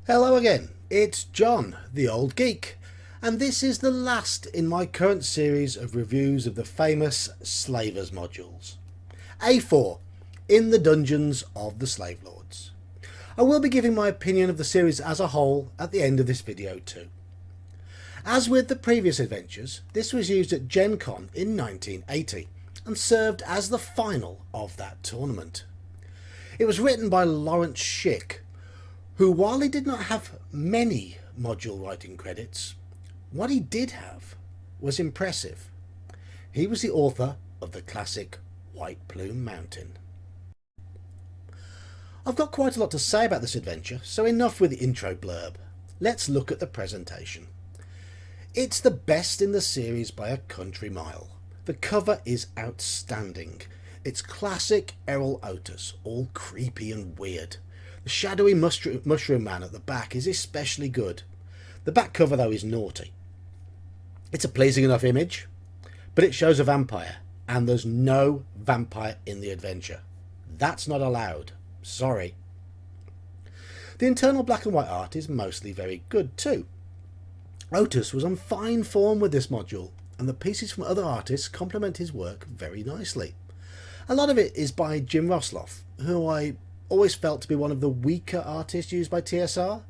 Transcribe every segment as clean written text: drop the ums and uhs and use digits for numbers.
Hello again, it's John, the old geek, and this is the last in my current series of reviews of the famous Slavers modules. A4, In the Dungeons of the Slave Lords. I will be giving my opinion of the series as a whole at the end of this video too. As with the previous adventures, this was used at Gen Con in 1980 and served as the final of that tournament. It was written by Lawrence Schick, who, while he did not have many module writing credits, what he did have was impressive. He was the author of the classic White Plume Mountain. I've got quite a lot to say about this adventure, so enough with the intro blurb. Let's look at the presentation. It's the best in the series by a country mile. The cover is outstanding. It's classic Errol Otis, all creepy and weird. The shadowy mushroom man at the back is especially good. The back cover though is naughty. It's a pleasing enough image, but it shows a vampire, and there's no vampire in the adventure. That's not allowed. Sorry. The internal black and white art is mostly very good too. Otis was on fine form with this module, and the pieces from other artists complement his work very nicely. A lot of it is by Jim Rosloff, who I always felt to be one of the weaker artists used by TSR,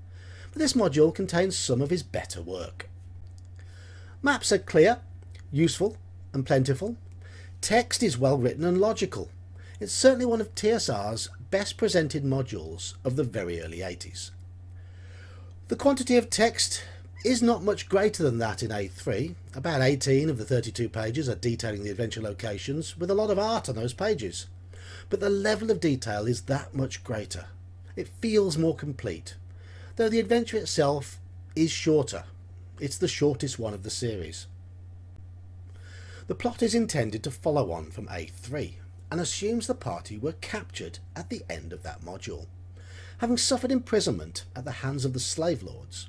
but this module contains some of his better work. Maps are clear, useful and plentiful. Text is well written and logical. It's certainly one of TSR's best presented modules of the very early 80s. The quantity of text is not much greater than that in A3. About 18 of the 32 pages are detailing the adventure locations, with a lot of art on those pages. But the level of detail is that much greater. It feels more complete, though the adventure itself is shorter. It's the shortest one of the series. The plot is intended to follow on from A3 and assumes the party were captured at the end of that module. Having suffered imprisonment at the hands of the slave lords,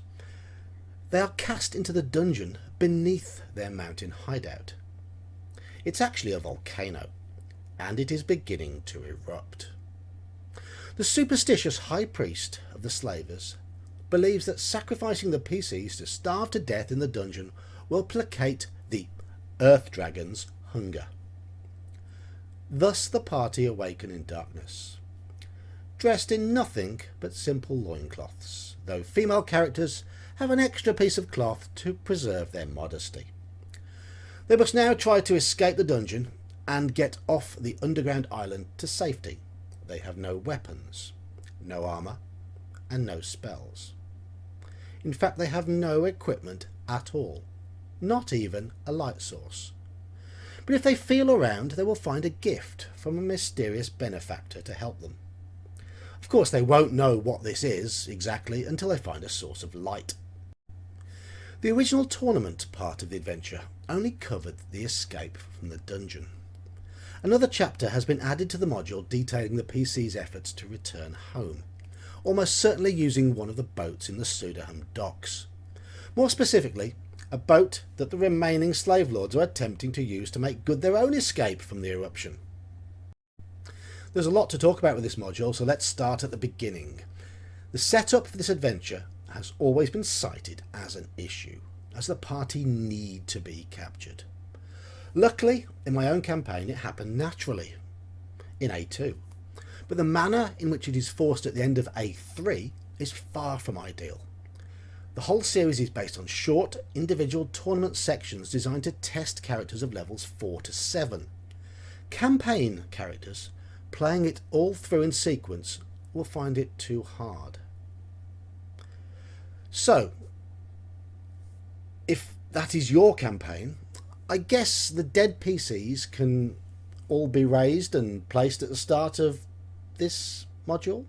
they are cast into the dungeon beneath their mountain hideout. It's actually a volcano, and it is beginning to erupt. The superstitious high priest of the slavers believes that sacrificing the PCs to starve to death in the dungeon will placate the earth dragon's hunger. Thus the party awaken in darkness, dressed in nothing but simple loincloths, though female characters have an extra piece of cloth to preserve their modesty. They must now try to escape the dungeon and get off the underground island to safety. They have no weapons, no armour, and no spells. In fact, they have no equipment at all, not even a light source. But if they feel around, they will find a gift from a mysterious benefactor to help them. Of course, they won't know what this is exactly until they find a source of light. The original tournament part of the adventure only covered the escape from the dungeon. Another chapter has been added to the module detailing the PC's efforts to return home, almost certainly using one of the boats in the Suderham docks. More specifically, a boat that the remaining slave lords are attempting to use to make good their own escape from the eruption. There's a lot to talk about with this module, so let's start at the beginning. The setup for this adventure has always been cited as an issue, as the party need to be captured. Luckily, in my own campaign it happened naturally, in A2, but the manner in which it is forced at the end of A3 is far from ideal. The whole series is based on short, individual tournament sections designed to test characters of levels 4 to 7. Campaign characters, playing it all through in sequence, will find it too hard. So, if that is your campaign, I guess the dead PCs can all be raised and placed at the start of this module.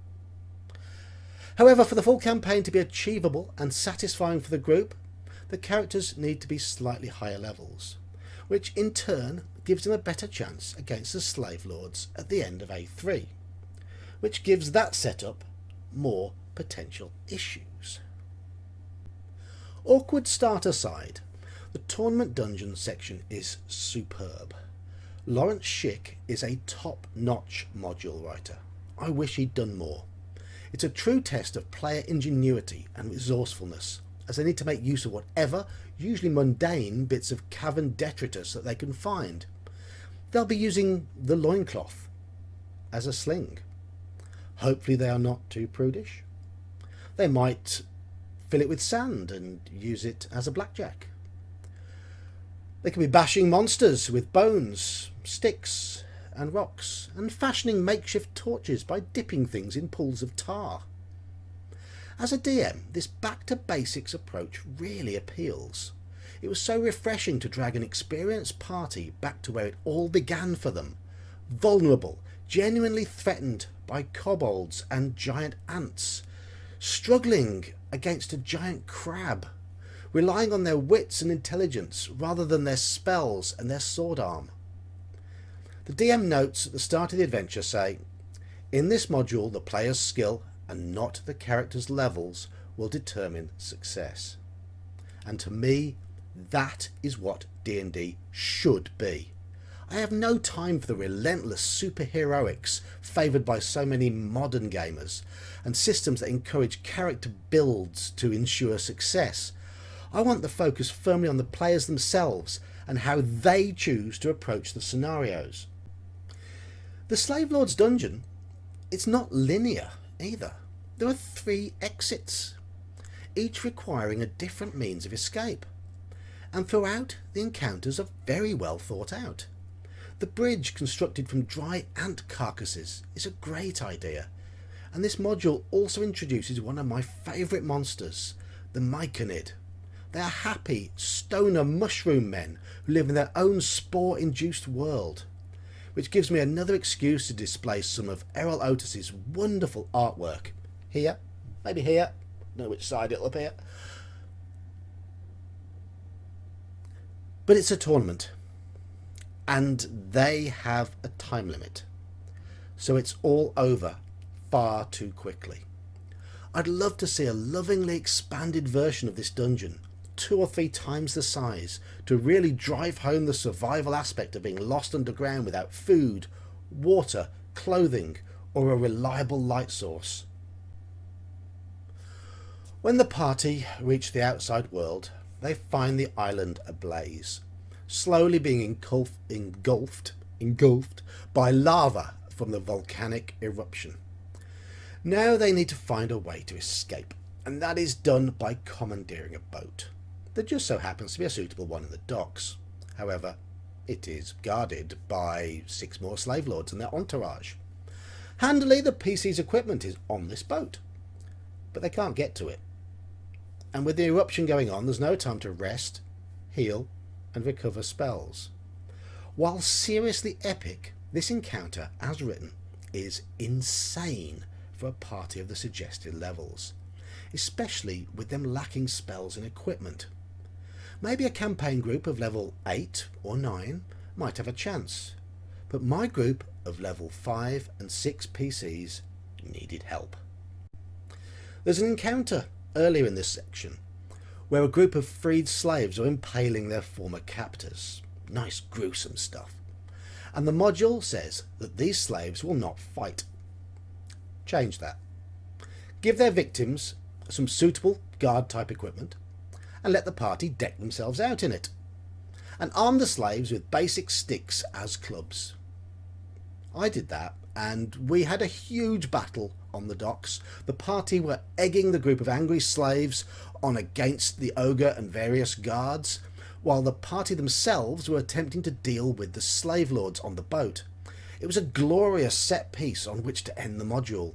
However, for the full campaign to be achievable and satisfying for the group, the characters need to be slightly higher levels, which in turn gives them a better chance against the slave lords at the end of A3, which gives that setup more potential issues. Awkward start aside, the tournament dungeon section is superb. Lawrence Schick is a top-notch module writer. I wish he'd done more. It's a true test of player ingenuity and resourcefulness, as they need to make use of whatever, usually mundane, bits of cavern detritus that they can find. They'll be using the loincloth as a sling. Hopefully they are not too prudish. They might fill it with sand and use it as a blackjack. They can be bashing monsters with bones, sticks and rocks, and fashioning makeshift torches by dipping things in pools of tar. As a DM, this back-to-basics approach really appeals. It was so refreshing to drag an experienced party back to where it all began for them, vulnerable, genuinely threatened by kobolds and giant ants, struggling against a giant crab, relying on their wits and intelligence rather than their spells and their sword arm. The DM notes at the start of the adventure say, "In this module, the player's skill and not the character's levels will determine success." And to me, that is what D&D should be. I have no time for the relentless superheroics favoured by so many modern gamers, and systems that encourage character builds to ensure success. I want the focus firmly on the players themselves and how they choose to approach the scenarios. The Slave Lord's dungeon, it's not linear either. There are 3 exits, each requiring a different means of escape. And throughout, the encounters are very well thought out. The bridge, constructed from dry ant carcasses, is a great idea. And this module also introduces one of my favourite monsters, the Myconid. They are happy, stoner mushroom men who live in their own spore-induced world, which gives me another excuse to display some of Errol Otis's wonderful artwork. Here, maybe here, know which side it'll appear. But it's a tournament, and they have a time limit, so it's all over far too quickly. I'd love to see a lovingly expanded version of this dungeon, 2 or 3 times the size, to really drive home the survival aspect of being lost underground without food, water, clothing, or a reliable light source. When the party reach the outside world, they find the island ablaze, slowly being engulfed by lava from the volcanic eruption. Now they need to find a way to escape, and that is done by commandeering a boat. There just so happens to be a suitable one in the docks. However, it is guarded by 6 more slave lords and their entourage. Handily, the PC's equipment is on this boat, but they can't get to it. And with the eruption going on, there's no time to rest, heal, and recover spells. While seriously epic, this encounter, as written, is insane for a party of the suggested levels, especially with them lacking spells and equipment. Maybe a campaign group of level 8 or 9 might have a chance, but my group of level 5 and 6 PCs needed help. There's an encounter earlier in this section where a group of freed slaves are impaling their former captors. Nice gruesome stuff. And the module says that these slaves will not fight. Change that. Give their victims some suitable guard type equipment and let the party deck themselves out in it, and arm the slaves with basic sticks as clubs. I did that, and we had a huge battle on the docks. The party were egging the group of angry slaves on against the ogre and various guards, while the party themselves were attempting to deal with the slave lords on the boat. It was a glorious set piece on which to end the module.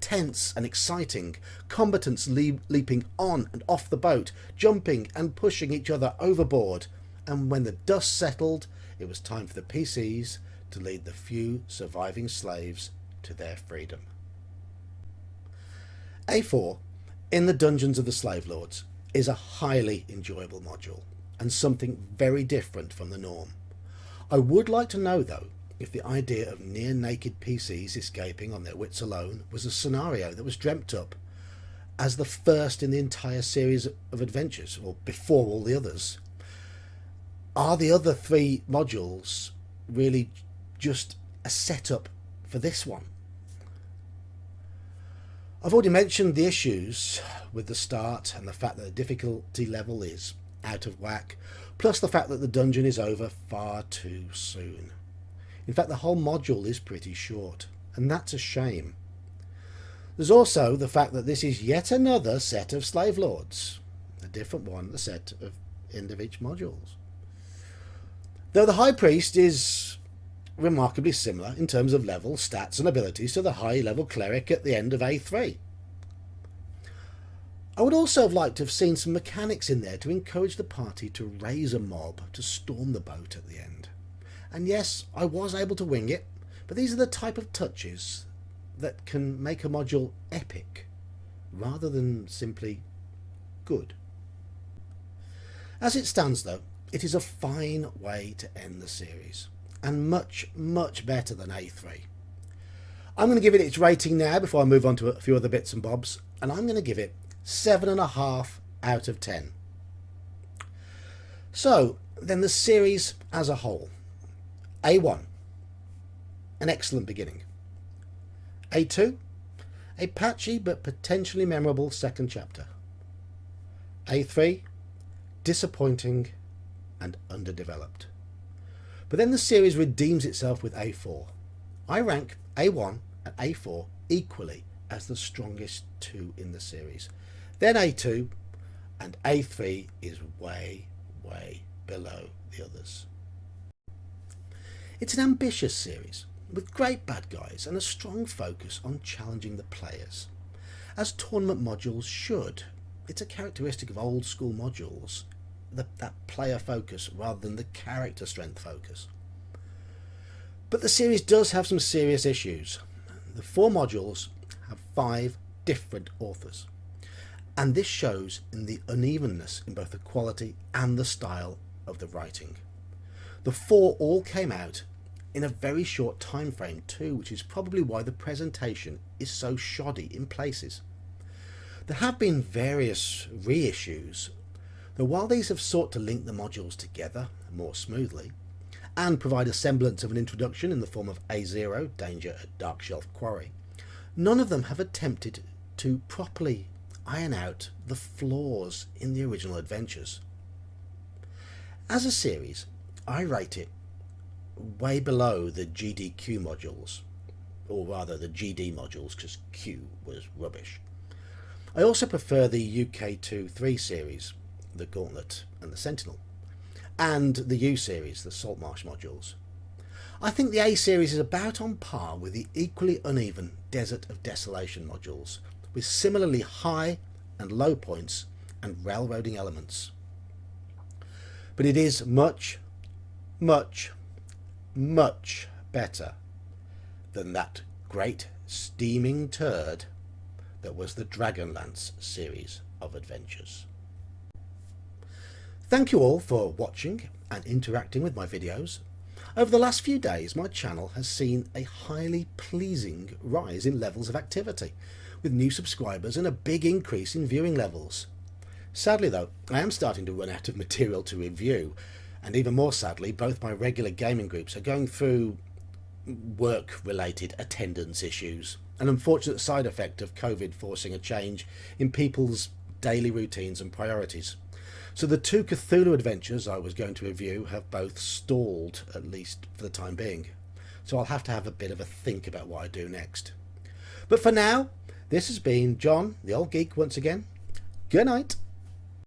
Tense and exciting, combatants leaping on and off the boat, jumping and pushing each other overboard, and when the dust settled, it was time for the PCs to lead the few surviving slaves to their freedom. A4, in the Dungeons of the Slave Lords, is a highly enjoyable module, and something very different from the norm. I would like to know, though, if the idea of near-naked PCs escaping on their wits alone was a scenario that was dreamt up as the first in the entire series of adventures, or before all the others. Are the other 3 modules really just a setup for this one? I've already mentioned the issues with the start and the fact that the difficulty level is out of whack, plus the fact that the dungeon is over far too soon. In fact, the whole module is pretty short, and that's a shame. There's also the fact that this is yet another set of slave lords, a different one, the set of end of each modules. Though the High Priest is remarkably similar in terms of level, stats and abilities to the high level cleric at the end of A3. I would also have liked to have seen some mechanics in there to encourage the party to raise a mob to storm the boat at the end. And yes, I was able to wing it, but these are the type of touches that can make a module epic rather than simply good. As it stands though, it is a fine way to end the series, and much, much better than A3. I'm going to give it its rating now before I move on to a few other bits and bobs, and I'm going to give it 7.5 out of 10. So, then the series as a whole. A1, an excellent beginning. A2, a patchy but potentially memorable second chapter. A3, disappointing and underdeveloped. But then the series redeems itself with A4. I rank A1 and A4 equally as the strongest two in the series. Then A2, and A3 is way, way below the others. It's an ambitious series, with great bad guys and a strong focus on challenging the players, as tournament modules should. It's a characteristic of old school modules, that player focus rather than the character strength focus. But the series does have some serious issues. The 4 modules have 5 different authors, and this shows in the unevenness in both the quality and the style of the writing. The 4 all came out in a very short time frame too, which is probably why the presentation is so shoddy in places. There have been various reissues, though while these have sought to link the modules together more smoothly and provide a semblance of an introduction in the form of A0, Danger at Dark Shelf Quarry, none of them have attempted to properly iron out the flaws in the original adventures. As a series, I rate it way below the GDQ modules, or rather the GD modules, because Q was rubbish. I also prefer the UK2-3 series, the Gauntlet and the Sentinel, and the U series, the Saltmarsh modules. I think the A series is about on par with the equally uneven Desert of Desolation modules, with similarly high and low points and railroading elements. But it is much, much, much better than that great steaming turd that was the Dragonlance series of adventures. Thank you all for watching and interacting with my videos. Over the last few days, my channel has seen a highly pleasing rise in levels of activity, with new subscribers and a big increase in viewing levels. Sadly though, I am starting to run out of material to review, and even more sadly, both my regular gaming groups are going through work-related attendance issues, an unfortunate side effect of COVID forcing a change in people's daily routines and priorities. So the 2 Cthulhu adventures I was going to review have both stalled, at least for the time being. So I'll have to have a bit of a think about what I do next. But for now, this has been John, the Old Geek, once again. Good night.